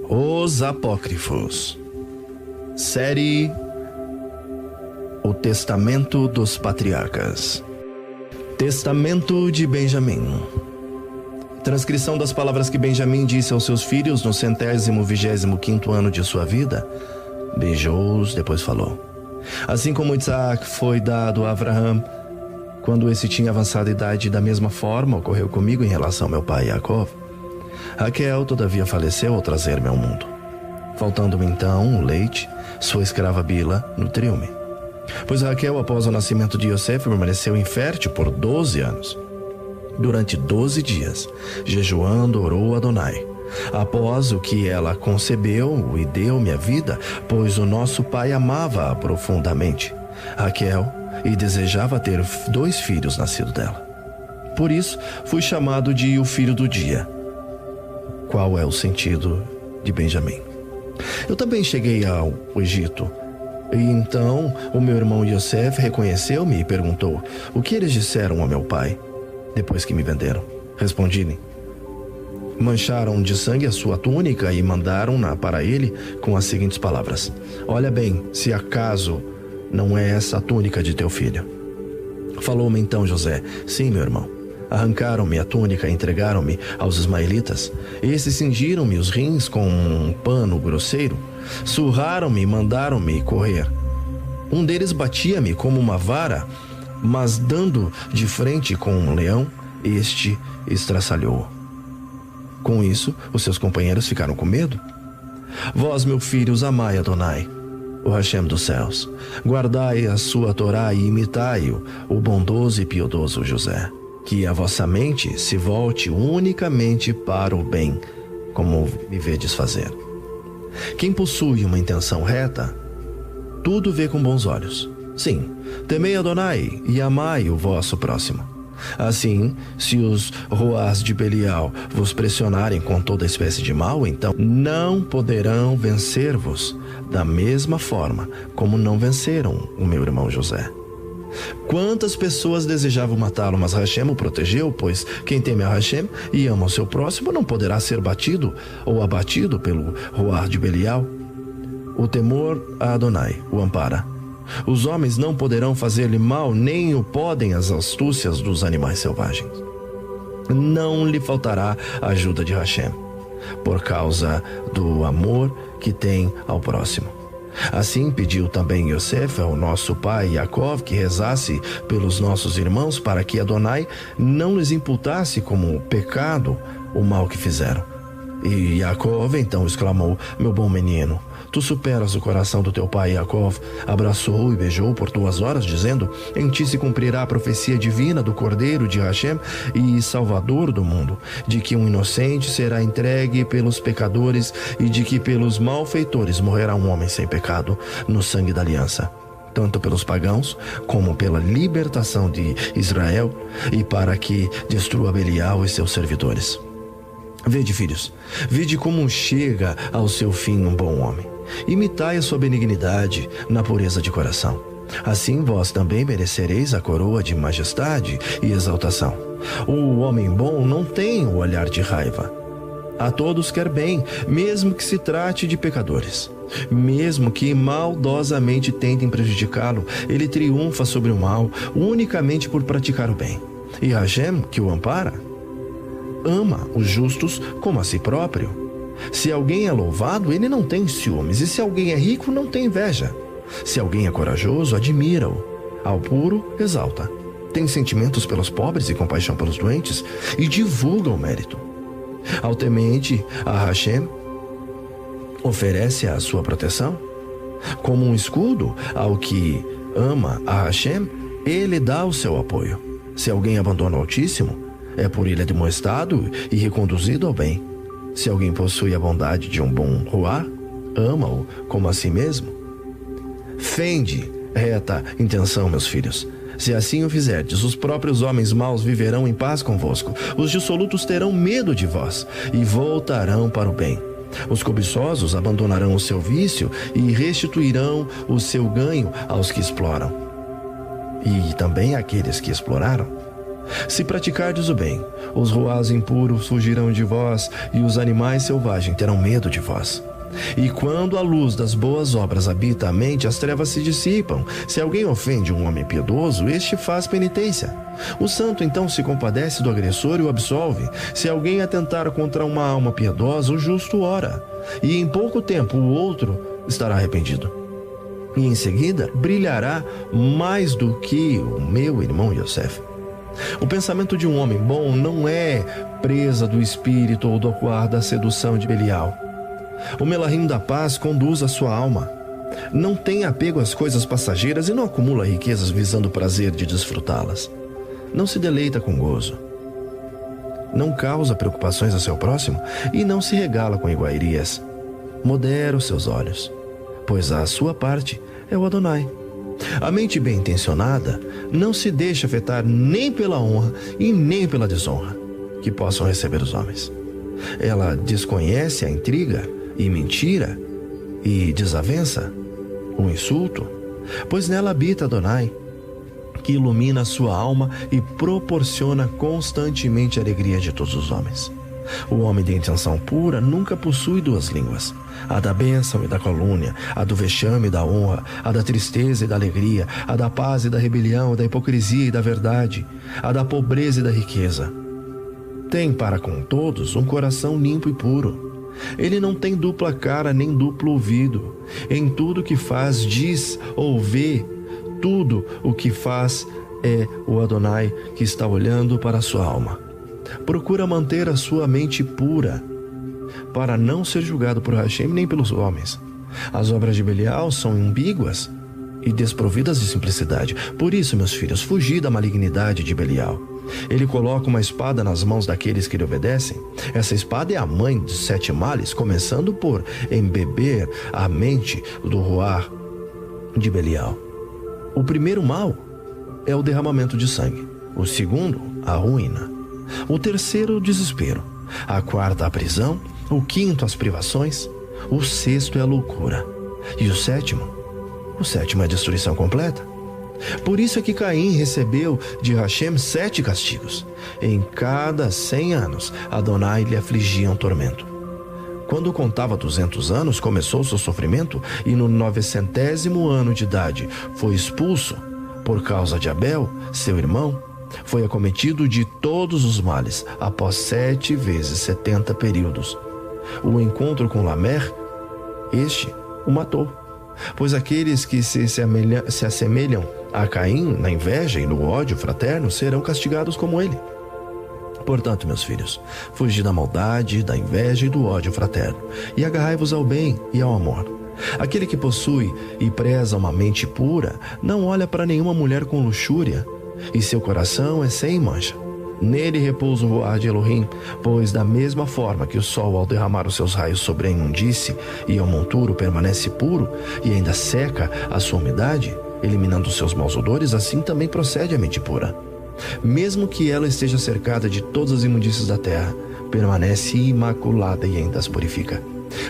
Os Apócrifos. Série O Testamento dos Patriarcas. Testamento de Benjamim. Transcrição das palavras que Benjamim disse aos seus filhos no 125º ano de sua vida. Beijou-os, depois falou: assim como Isaac foi dado a Abraão quando esse tinha avançada idade, da mesma forma ocorreu comigo em relação ao meu pai Jacó. Raquel, todavia, faleceu ao trazer-me ao mundo. Faltando-me então o leite, sua escrava Bila nutriu-me. Pois Raquel, após o nascimento de Yosef, permaneceu infértil por 12 anos. Durante 12 jejuando, orou a Adonai. Após o que ela concebeu e deu-me a vida, pois o nosso pai amava-a profundamente, Raquel, e desejava ter 2 filhos nascidos dela. Por isso, fui chamado de o filho do dia. Qual é o sentido de Benjamim? Eu também cheguei ao Egito. E então o meu irmão Yosef reconheceu-me e perguntou: o que eles disseram ao meu pai depois que me venderam? Respondi-lhe: mancharam de sangue a sua túnica e mandaram-na para ele com as seguintes palavras: olha bem, se acaso não é essa a túnica de teu filho. Falou-me então José: sim, meu irmão. Arrancaram-me a túnica e entregaram-me aos ismaelitas. Esses cingiram-me os rins com um pano grosseiro, surraram-me e mandaram-me correr. Um deles batia-me como uma vara, mas dando de frente com um leão, este estraçalhou. Com isso, os seus companheiros ficaram com medo. Vós, meus filhos, amai Adonai, o Hashem dos céus. Guardai a sua Torá e imitai-o, o bondoso e piedoso José. Que a vossa mente se volte unicamente para o bem, como me vedes fazer. Quem possui uma intenção reta, tudo vê com bons olhos. Sim, temei Adonai e amai o vosso próximo. Assim, se os roás de Belial vos pressionarem com toda espécie de mal, então não poderão vencer-vos da mesma forma como não venceram o meu irmão José. Quantas pessoas desejavam matá-lo, mas Hashem o protegeu, pois quem teme a Hashem e ama o seu próximo não poderá ser batido ou abatido pelo roar de Belial. O temor a Adonai o ampara. Os homens não poderão fazer-lhe mal, nem o podem as astúcias dos animais selvagens. Não lhe faltará a ajuda de Hashem, por causa do amor que tem ao próximo. Assim pediu também Yosef ao nosso pai Jacó que rezasse pelos nossos irmãos para que Adonai não lhes imputasse como pecado o mal que fizeram. E Jacó então exclamou: meu bom menino, tu superas o coração do teu pai Jacó. Abraçou e beijou por 2 horas, dizendo: em ti se cumprirá a profecia divina do Cordeiro de Hashem e Salvador do mundo, de que um inocente será entregue pelos pecadores e de que pelos malfeitores morrerá um homem sem pecado no sangue da aliança, tanto pelos pagãos como pela libertação de Israel, e para que destrua Belial e seus servidores. Vede, filhos, vede como chega ao seu fim um bom homem. Imitai a sua benignidade na pureza de coração. Assim vós também merecereis a coroa de majestade e exaltação. O homem bom não tem o olhar de raiva. A todos quer bem, mesmo que se trate de pecadores. Mesmo que maldosamente tentem prejudicá-lo, ele triunfa sobre o mal unicamente por praticar o bem. E Hashem, que o ampara, ama os justos como a si próprio. Se alguém é louvado, ele não tem ciúmes, e se alguém é rico, não tem inveja. Se alguém é corajoso, admira-o. Ao puro, exalta. Tem sentimentos pelos pobres e compaixão pelos doentes, e divulga o mérito. Ao temente a Hashem, oferece a sua proteção. Como um escudo ao que ama a Hashem, ele dá o seu apoio. Se alguém abandona o Altíssimo, é por ele admoestado e reconduzido ao bem. Se alguém possui a bondade de um bom roar, ama-o como a si mesmo. Fende reta intenção, meus filhos. Se assim o fizerdes, os próprios homens maus viverão em paz convosco. Os dissolutos terão medo de vós e voltarão para o bem. Os cobiçosos abandonarão o seu vício e restituirão o seu ganho aos que exploram. E também àqueles que exploraram. Se praticardes o bem, Os ruás impuros fugirão de vós, e os animais selvagens terão medo de vós. E quando a luz das boas obras habita a mente, as trevas se dissipam. Se alguém ofende um homem piedoso, este faz penitência. O santo então se compadece do agressor e o absolve. Se alguém atentar contra uma alma piedosa, o justo ora, e em pouco tempo o outro estará arrependido. E em seguida brilhará mais do que o meu irmão Yosef. O pensamento de um homem bom não é presa do espírito ou do coar da sedução de Belial. O Melahim da paz conduz a sua alma. Não tem apego às coisas passageiras e não acumula riquezas visando o prazer de desfrutá-las. Não se deleita com gozo. Não causa preocupações ao seu próximo e não se regala com iguarias. Modera os seus olhos, pois a sua parte é o Adonai. A mente bem intencionada não se deixa afetar nem pela honra e nem pela desonra que possam receber os homens. Ela desconhece a intriga e mentira e desavença, o insulto, pois nela habita Adonai, que ilumina a sua alma e proporciona constantemente a alegria de todos os homens. O homem de intenção pura nunca possui duas línguas: a da bênção e da calúnia, a do vexame e da honra, a da tristeza e da alegria, a da paz e da rebelião, a da hipocrisia e da verdade, a da pobreza e da riqueza. Tem para com todos um coração limpo e puro. Ele não tem dupla cara nem duplo ouvido. Em tudo que faz, diz ou vê, tudo o que faz é o Adonai que está olhando para a sua alma. Procura manter a sua mente pura, para não ser julgado por Hashem nem pelos homens. As obras de Belial são ambíguas e desprovidas de simplicidade. Por isso, meus filhos, fugi da malignidade de Belial. Ele coloca uma espada nas mãos daqueles que lhe obedecem. Essa espada é a mãe de 7 males, começando por embeber a mente do ruar de Belial. O primeiro mal é o derramamento de sangue. O segundo, a ruína. O terceiro, o desespero. A quarta, a prisão. O quinto, as privações. O sexto é a loucura. E o sétimo é a destruição completa. Por isso é que Caim recebeu de Hashem 7 castigos. Em cada 100 anos, Adonai lhe afligia um tormento. Quando contava 200 anos, começou seu sofrimento, e no 900º ano de idade foi expulso por causa de Abel, seu irmão. Foi acometido de todos os males, após 7 vezes 70 períodos. O encontro com Lamer, este o matou, pois aqueles que se assemelham a Caim na inveja e no ódio fraterno serão castigados como ele. Portanto, meus filhos, fugi da maldade, da inveja e do ódio fraterno, e agarrai-vos ao bem e ao amor. Aquele que possui e preza uma mente pura não olha para nenhuma mulher com luxúria, e seu coração é sem mancha. Nele repousa o voar de Elohim, pois da mesma forma que o sol, ao derramar os seus raios sobre a imundície e ao monturo, permanece puro e ainda seca a sua umidade, eliminando os seus maus odores, assim também procede a mente pura. Mesmo que ela esteja cercada de todas as imundícies da terra, permanece imaculada e ainda as purifica.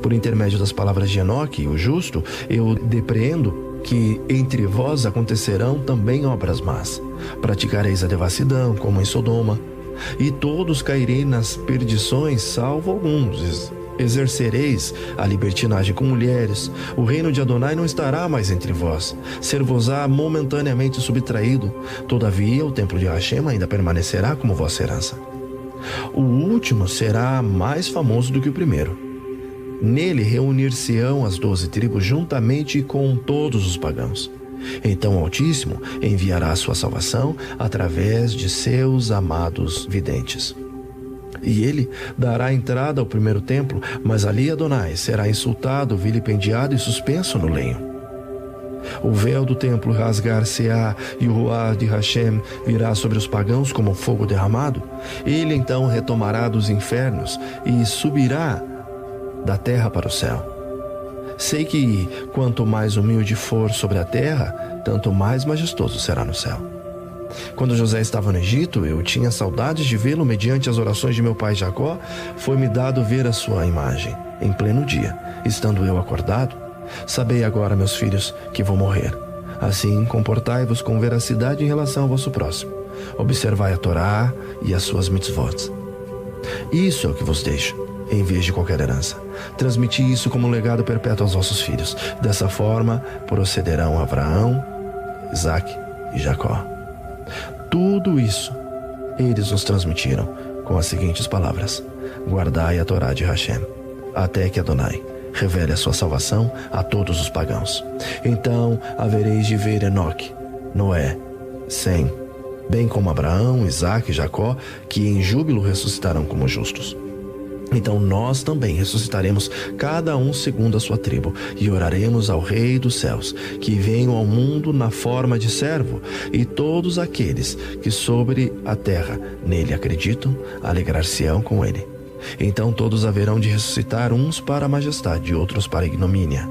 Por intermédio das palavras de Enoque, o justo, eu depreendo que entre vós acontecerão também obras más. Praticareis a devassidão, como em Sodoma, e todos caireis nas perdições, salvo alguns. Exercereis a libertinagem com mulheres. O reino de Adonai não estará mais entre vós. Ser-vos-á momentaneamente subtraído. Todavia, o templo de Hashem ainda permanecerá como vossa herança. O último será mais famoso do que o primeiro. Nele reunir-se-ão as 12 tribos juntamente com todos os pagãos. Então o Altíssimo enviará a sua salvação através de seus amados videntes. E ele dará entrada ao primeiro templo, mas ali Adonai será insultado, vilipendiado e suspenso no lenho. O véu do templo rasgar-se-á e o ruar de Hashem virá sobre os pagãos como fogo derramado. Ele então retomará dos infernos e subirá da terra para o céu. Sei que quanto mais humilde for sobre a terra, tanto mais majestoso será no céu. Quando José estava no Egito, eu tinha saudades de vê-lo. Mediante as orações de meu pai Jacó, foi-me dado ver a sua imagem em pleno dia, estando eu acordado. Sabei agora, meus filhos, que vou morrer. Assim, comportai-vos com veracidade em relação ao vosso próximo. Observai a Torá e as suas mitzvot. Isso é o que vos deixo, em vez de qualquer herança. Transmiti isso como um legado perpétuo aos vossos filhos. Dessa forma procederão Abraão, Isaque e Jacó. Tudo isso eles nos transmitiram com as seguintes palavras: guardai a Torá de Hashem, até que Adonai revele a sua salvação a todos os pagãos. Então havereis de ver Enoque, Noé, Sem, bem como Abraão, Isaque e Jacó, que em júbilo ressuscitarão como justos. Então nós também ressuscitaremos, cada um segundo a sua tribo, e oraremos ao Rei dos céus, que venha ao mundo na forma de servo, e todos aqueles que sobre a terra nele acreditam, alegrar-se-ão com ele. Então todos haverão de ressuscitar, uns para a majestade e outros para a ignomínia.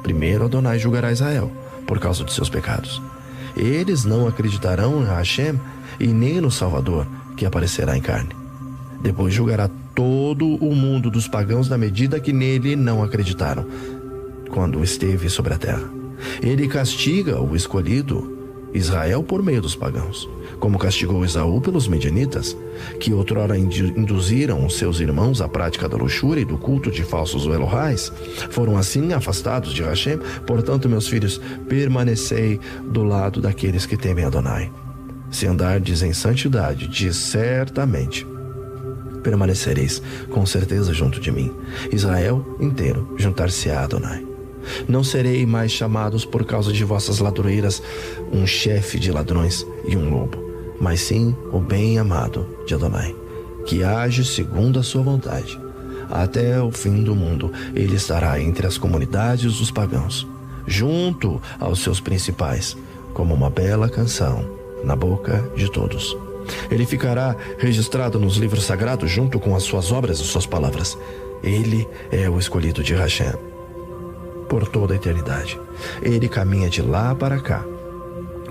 Primeiro Adonai julgará Israel, por causa de seus pecados. Eles não acreditarão em Hashem e nem no Salvador, que aparecerá em carne. Depois julgará todo o mundo dos pagãos na medida que nele não acreditaram, quando esteve sobre a terra. Ele castiga o escolhido, Israel, por meio dos pagãos, como castigou Esaú pelos medianitas, que outrora induziram os seus irmãos à prática da luxúria e do culto de falsos Elohais. Foram assim afastados de Hashem. Portanto, meus filhos, permanecei do lado daqueles que temem Adonai. Se andardes em santidade, diz certamente permanecereis com certeza junto de mim. Israel inteiro juntar-se-á a Adonai. Não serei mais chamados por causa de vossas ladroeiras um chefe de ladrões e um lobo, mas sim o bem-amado de Adonai, que age segundo a sua vontade. Até o fim do mundo ele estará entre as comunidades dos pagãos, junto aos seus principais, como uma bela canção na boca de todos. Ele ficará registrado nos livros sagrados junto com as suas obras e suas palavras. Ele é o escolhido de Hashem por toda a eternidade. Ele caminha de lá para cá.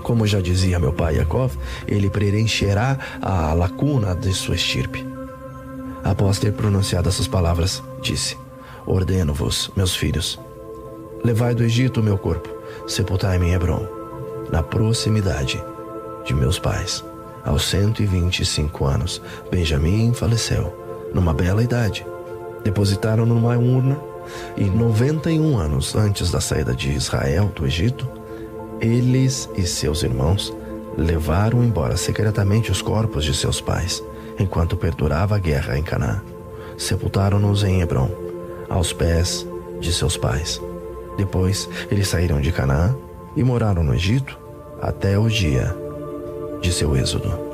Como já dizia meu pai Yaakov, ele preencherá a lacuna de sua estirpe. Após ter pronunciado essas palavras, disse: ordeno-vos, meus filhos, levai do Egito o meu corpo, sepultai-me em Hebrom, na proximidade de meus pais. Aos 125 anos, Benjamim faleceu, numa bela idade. Depositaram-no numa urna, e 91 anos antes da saída de Israel do Egito, eles e seus irmãos levaram embora secretamente os corpos de seus pais, enquanto perdurava a guerra em Canaã. Sepultaram-nos em Hebrom, aos pés de seus pais. Depois eles saíram de Canaã e moraram no Egito até o dia de seu êxodo.